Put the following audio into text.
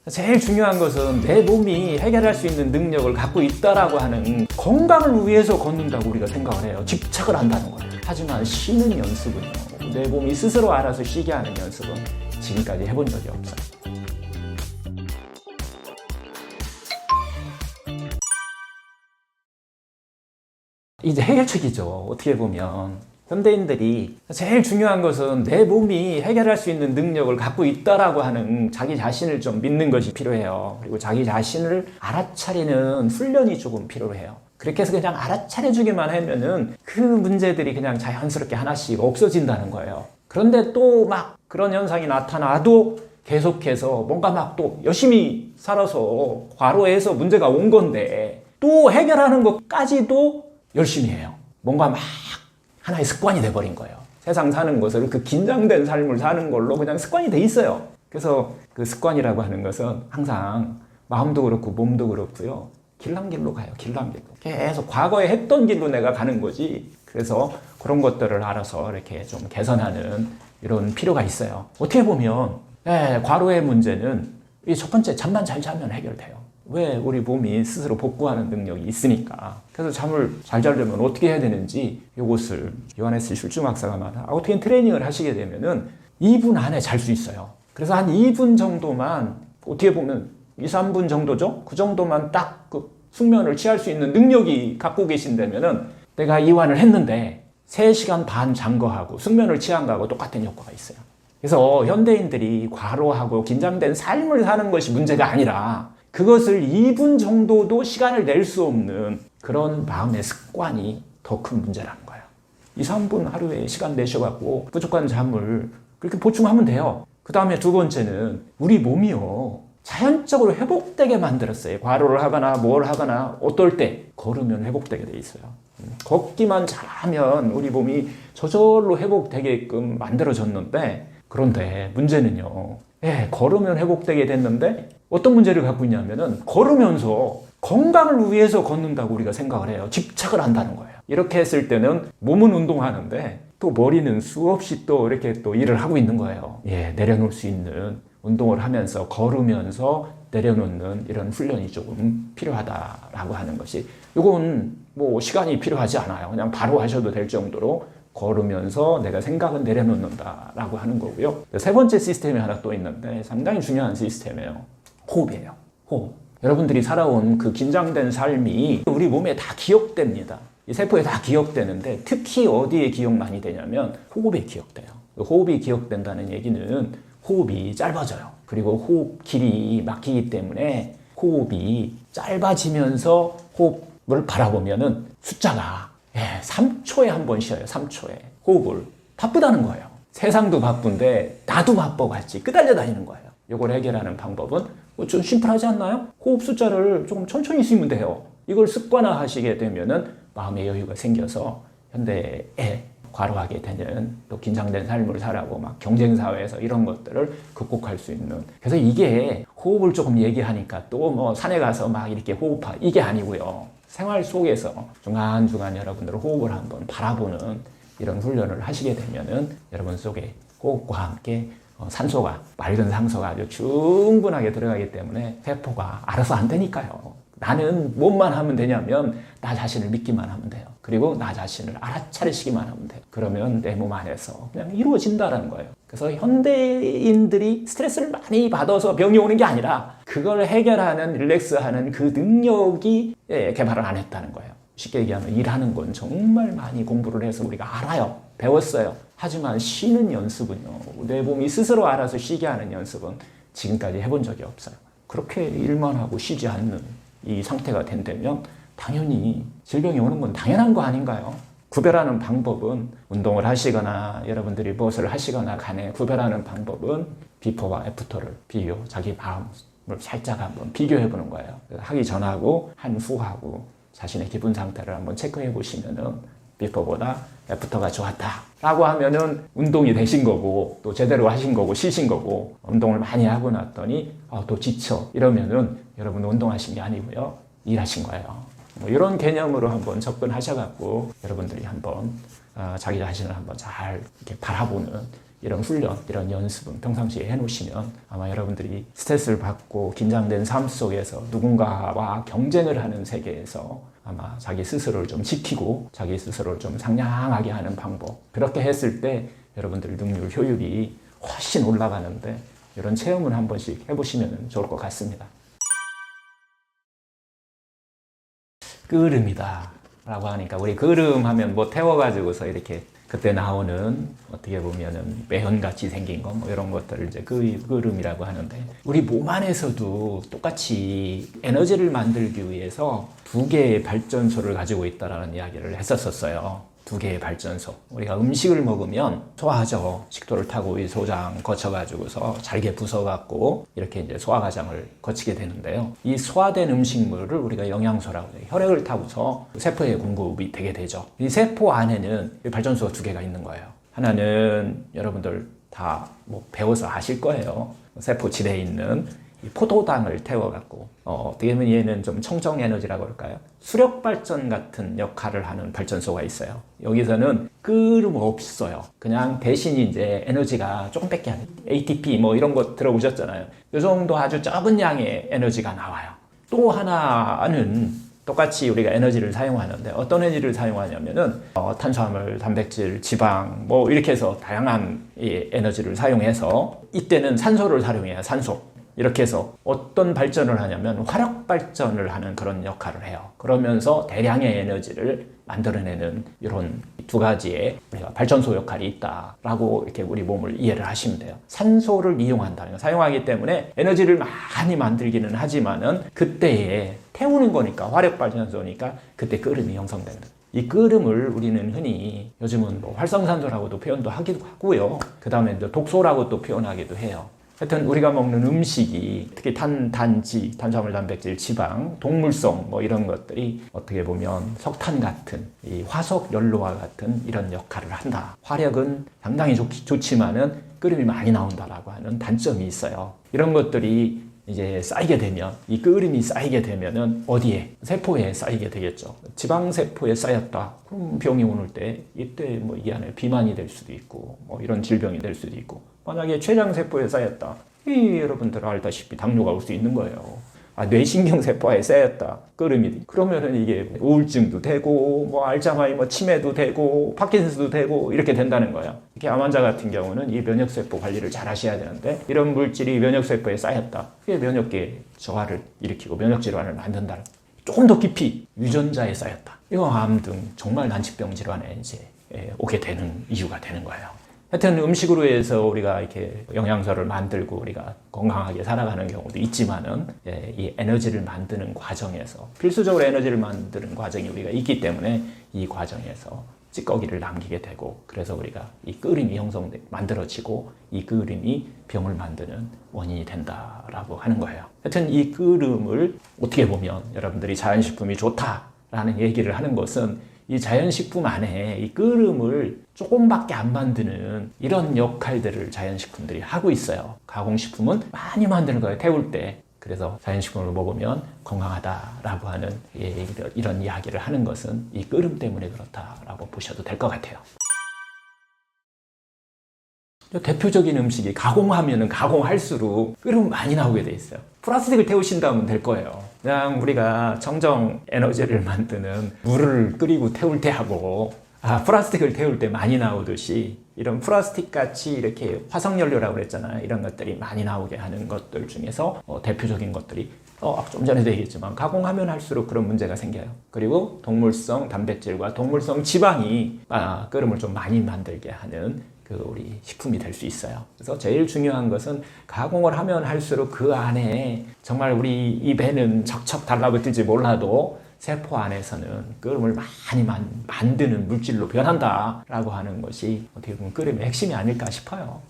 제일 중요한 것은 내 몸이 해결할 수 있는 능력을 갖고 있다라고 하는 건강을 위해서 걷는다고 우리가 생각을 해요. 집착을 한다는 거예요. 하지만 쉬는 연습은요, 내 몸이 스스로 알아서 쉬게 하는 연습은 지금까지 해본 적이 없어요. 이제 해결책이죠. 어떻게 보면 현대인들이 제일 중요한 것은 내 몸이 해결할 수 있는 능력을 갖고 있다라고 하는 자기 자신을 좀 믿는 것이 필요해요. 그리고 자기 자신을 알아차리는 훈련이 조금 필요해요. 그렇게 해서 그냥 알아차려주기만 하면은 그 문제들이 그냥 자연스럽게 하나씩 없어진다는 거예요. 그런데 또 막 그런 현상이 나타나도 계속해서 뭔가 막 또 열심히 살아서 과로해서 문제가 온 건데 또 해결하는 것까지도 열심히 해요. 뭔가 막 하나의 습관이 돼버린 거예요. 세상 사는 것을 그 긴장된 삶을 사는 걸로 그냥 습관이 돼 있어요. 그래서 그 습관이라고 하는 것은 항상 마음도 그렇고 몸도 그렇고요. 길랑길로 가요. 길랑길로. 계속 과거에 했던 길로 내가 가는 거지. 그래서 그런 것들을 알아서 이렇게 좀 개선하는 이런 필요가 있어요. 어떻게 보면 과로의 문제는 이 첫 번째 잠만 잘 자면 해결돼요. 왜? 우리 몸이 스스로 복구하는 능력이 있으니까. 그래서 잠을 잘 자려면 어떻게 해야 되는지 이것을 요하네스 슐츠 박사가 어떻게 트레이닝을 하시게 되면은 2분 안에 잘 수 있어요. 그래서 한 2분 정도만 어떻게 보면 2, 3분 정도죠? 그 정도만 딱 그 숙면을 취할 수 있는 능력이 갖고 계신다면은 내가 이완을 했는데 3시간 반 잔 거하고 숙면을 취한 거하고 똑같은 효과가 있어요. 그래서 현대인들이 과로하고 긴장된 삶을 사는 것이 문제가 아니라 그것을 2분 정도도 시간을 낼 수 없는 그런 마음의 습관이 더 큰 문제라는 거예요. 2, 3분 하루에 시간 내셔갖고 부족한 잠을 그렇게 보충하면 돼요. 그 다음에 두 번째는 우리 몸이요, 자연적으로 회복되게 만들었어요. 과로를 하거나 뭘 하거나 어떨 때 걸으면 회복되게 돼 있어요. 걷기만 잘하면 우리 몸이 저절로 회복되게끔 만들어졌는데, 그런데 문제는요, 걸으면 회복되게 됐는데 어떤 문제를 갖고 있냐면은 걸으면서 건강을 위해서 걷는다고 우리가 생각을 해요. 집착을 한다는 거예요. 이렇게 했을 때는 몸은 운동하는데 또 머리는 수없이 또 이렇게 또 일을 하고 있는 거예요. 내려놓을 수 있는 운동을 하면서 걸으면서 내려놓는 이런 훈련이 조금 필요하다라고 하는 것이, 이건 뭐 시간이 필요하지 않아요. 그냥 바로 하셔도 될 정도로 걸으면서 내가 생각은 내려놓는다라고 하는 거고요. 세 번째 시스템이 하나 또 있는데 상당히 중요한 시스템이에요. 호흡이에요. 호흡. 여러분들이 살아온 그 긴장된 삶이 우리 몸에 다 기억됩니다. 이 세포에 다 기억되는데 특히 어디에 기억 많이 되냐면 호흡에 기억돼요. 호흡이 기억된다는 얘기는 호흡이 짧아져요. 그리고 호흡 길이 막히기 때문에 호흡이 짧아지면서 호흡을 바라보면은 숫자가 3초에 한 번 쉬어요. 3초에 호흡을. 바쁘다는 거예요. 세상도 바쁜데 나도 바빠 같이 끄달려 다니는 거예요. 이걸 해결하는 방법은 좀 심플하지 않나요? 호흡 숫자를 조금 천천히 쉬면 돼요. 이걸 습관화 하시게 되면은 마음의 여유가 생겨서 현대에 과로하게 되는, 또 긴장된 삶을 살아고 막 경쟁사회에서 이런 것들을 극복할 수 있는. 그래서 이게 호흡을 조금 얘기하니까 또 뭐 산에 가서 막 이렇게 호흡하, 이게 아니고요. 생활 속에서 중간중간 여러분들 호흡을 한번 바라보는 이런 훈련을 하시게 되면은 여러분 속에 호흡과 함께 산소가, 맑은 상소가 아주 충분하게 들어가기 때문에 세포가 알아서 안 되니까요. 나는 뭐만 하면 되냐면 나 자신을 믿기만 하면 돼요. 그리고 나 자신을 알아차리시기만 하면 돼요. 그러면 내 몸 안에서 그냥 이루어진다는 거예요. 그래서 현대인들이 스트레스를 많이 받아서 병이 오는 게 아니라 그걸 해결하는, 릴렉스하는 그 능력이 개발을 안 했다는 거예요. 쉽게 얘기하면 일하는 건 정말 많이 공부를 해서 우리가 알아요. 배웠어요. 하지만 쉬는 연습은요, 내 몸이 스스로 알아서 쉬게 하는 연습은 지금까지 해본 적이 없어요. 그렇게 일만 하고 쉬지 않는 이 상태가 된다면 당연히 질병이 오는 건 당연한 거 아닌가요? 구별하는 방법은, 운동을 하시거나 여러분들이 무엇을 하시거나 간에 구별하는 방법은 비포와 애프터를 자기 마음을 살짝 한번 비교해 보는 거예요. 하기 전하고 한 후하고 자신의 기분 상태를 한번 체크해 보시면은 비포보다 애프터가 좋았다 라고 하면은 운동이 되신 거고, 또 제대로 하신 거고, 쉬신 거고, 운동을 많이 하고 났더니 또 지쳐 이러면은 여러분 운동하신 게 아니고요, 일하신 거예요. 뭐 이런 개념으로 한번 접근하셔갖고 여러분들이 한번 자기 자신을 한번 잘 이렇게 바라보는 이런 훈련, 이런 연습은 평상시에 해놓으시면 아마 여러분들이 스트레스를 받고 긴장된 삶 속에서 누군가와 경쟁을 하는 세계에서 아마 자기 스스로를 좀 지키고 자기 스스로를 좀 상냥하게 하는 방법, 그렇게 했을 때 여러분들 능률 효율이 훨씬 올라가는데 이런 체험을 한 번씩 해보시면 좋을 것 같습니다. 끓음이다 라고 하니까 우리 끓음 하면 뭐 태워가지고서 이렇게 그때 나오는 어떻게 보면은 매연같이 생긴 거 뭐 이런 것들을 이제 끓음이라고 하는데, 우리 몸 안에서도 똑같이 에너지를 만들기 위해서 두 개의 발전소를 가지고 있다라는 이야기를 했었어요. 두 개의 발전소. 우리가 음식을 먹으면 소화하죠. 식도를 타고 이 소장 거쳐가지고서 잘게 부숴갖고 이렇게 이제 소화과정을 거치게 되는데요. 이 소화된 음식물을 우리가 영양소라고 해요. 혈액을 타고서 세포에 공급이 되게 되죠. 이 세포 안에는 발전소가 두 개가 있는 거예요. 하나는 여러분들 다 뭐 배워서 아실 거예요. 세포 질에 있는 이 포도당을 태워갖고 어떻게 보면 얘는 좀 청정 에너지라고 할까요? 수력 발전 같은 역할을 하는 발전소가 있어요. 여기서는 끓음 없어요. 그냥 대신 이제 에너지가 조금밖에 안 돼요. ATP 뭐 이런 거 들어보셨잖아요. 이 정도 아주 적은 양의 에너지가 나와요. 또 하나는 똑같이 우리가 에너지를 사용하는데 어떤 에너지를 사용하냐면은 탄수화물, 단백질, 지방 뭐 이렇게 해서 다양한 이 에너지를 사용해서 이때는 산소를 사용해요. 산소. 이렇게 해서 어떤 발전을 하냐면 화력 발전을 하는 그런 역할을 해요. 그러면서 대량의 에너지를 만들어내는 이런 두 가지의 우리가 발전소 역할이 있다라고 이렇게 우리 몸을 이해를 하시면 돼요. 산소를 이용한다는 거, 사용하기 때문에 에너지를 많이 만들기는 하지만은 그때에 태우는 거니까, 화력 발전소니까 그때 끓음이 형성된다. 이 끓음을 우리는 흔히 요즘은 뭐 활성산소라고도 표현도 하기도 하고요. 그 다음에 독소라고 또 표현하기도 해요. 하여튼 우리가 먹는 음식이 특히 단지, 탄수화물, 단백질, 지방, 동물성 뭐 이런 것들이 어떻게 보면 석탄 같은 이 화석 연료와 같은 이런 역할을 한다. 화력은 상당히 좋지만은 끓음이 많이 나온다라고 하는 단점이 있어요. 이런 것들이 이제 쌓이게 되면, 이 끓음이 쌓이게 되면은 어디에? 세포에 쌓이게 되겠죠. 지방세포에 쌓였다. 그럼 병이 오는 때 이때 뭐 이 안에 비만이 될 수도 있고 뭐 이런 질병이 될 수도 있고, 만약에 췌장세포에 쌓였다. 여러분들 알다시피 당뇨가 올 수 있는 거예요. 뇌신경세포에 쌓였다. 끓음이. 그러면은 이게 우울증도 되고, 뭐 알츠하이머 치매도 되고, 파킨슨도 되고, 이렇게 된다는 거예요. 이렇게 암 환자 같은 경우는 이 면역세포 관리를 잘 하셔야 되는데, 이런 물질이 면역세포에 쌓였다. 그게 면역계 저하를 일으키고 면역질환을 만든다. 조금 더 깊이 유전자에 쌓였다. 이거 암 등 정말 난치병 질환에 이제 오게 되는 이유가 되는 거예요. 하여튼 음식으로 해서 우리가 이렇게 영양소를 만들고 우리가 건강하게 살아가는 경우도 있지만은 이 에너지를 만드는 과정에서 필수적으로 에너지를 만드는 과정이 우리가 있기 때문에 이 과정에서 찌꺼기를 남기게 되고, 그래서 우리가 이 끓음이 만들어지고 이 끓음이 병을 만드는 원인이 된다라고 하는 거예요. 하여튼 이 끓음을 어떻게 보면 여러분들이 자연식품이 좋다라는 얘기를 하는 것은 이 자연식품 안에 이 끓음을 조금밖에 안 만드는 이런 역할들을 자연식품들이 하고 있어요. 가공식품은 많이 만드는 거예요, 태울 때. 그래서 자연식품을 먹으면 건강하다라고 하는 이런 이야기를 하는 것은 이 끓음 때문에 그렇다라고 보셔도 될 것 같아요. 대표적인 음식이 가공하면은 가공할수록 끓음 많이 나오게 돼 있어요. 플라스틱을 태우신다면 될 거예요. 그냥 우리가 청정 에너지를 만드는 물을 끓이고 태울 때 하고 플라스틱을 태울 때 많이 나오듯이 이런 플라스틱 같이 이렇게 화석연료라고 그랬잖아요. 이런 것들이 많이 나오게 하는 것들 중에서 대표적인 것들이 좀 전에도 얘기했지만 가공하면 할수록 그런 문제가 생겨요. 그리고 동물성 단백질과 동물성 지방이 끓음을 좀 많이 만들게 하는 우리 식품이 될 수 있어요. 그래서 제일 중요한 것은 가공을 하면 할수록 그 안에 정말 우리 입에는 척척 달라붙을지 몰라도 세포 안에서는 끓음을 많이 만드는 물질로 변한다라고 하는 것이 어떻게 보면 끓음의 핵심이 아닐까 싶어요.